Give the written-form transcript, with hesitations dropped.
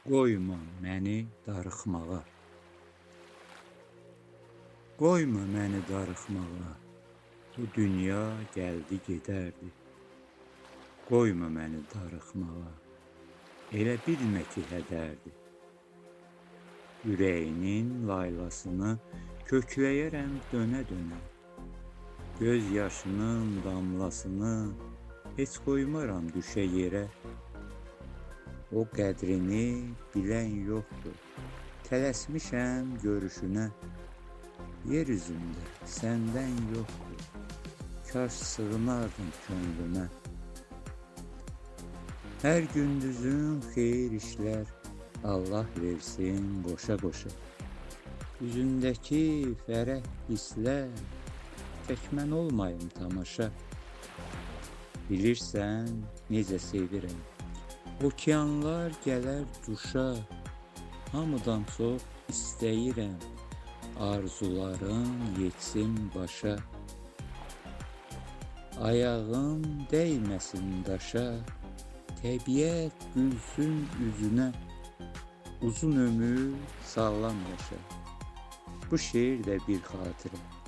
Qoyma məni darıxmağa, qoyma məni darıxmağa. Bu dünya gəldi gedərdi. Qoyma məni darıxmağa, elə bilmə ki hədərdi. Ürəyinin laylasını kökləyərəm dönə-dönə. Göz yaşının damlasını heç qoymaram düşə yerə. O qədrini bilən yoxdur, tələsmişəm görüşünə. Yer üzündə səndən yoxdur, kaş sığınardım könlümə. Hər gündüzün xeyir işlər, Allah versin qoşa-qoşa. Üzündəki fərəh hisslər, tək mən olmayım tamaşa. Bilirsən necə sevirəm, okeanlar gələr duşa. Hamıdan çox istəyirəm, arzularım yetsin başa. Ayağım dəyməsin daşa, təbiət gülsün üzünə. Uzun ömür sağlam yaşa. Bu şeir də bir xatirə.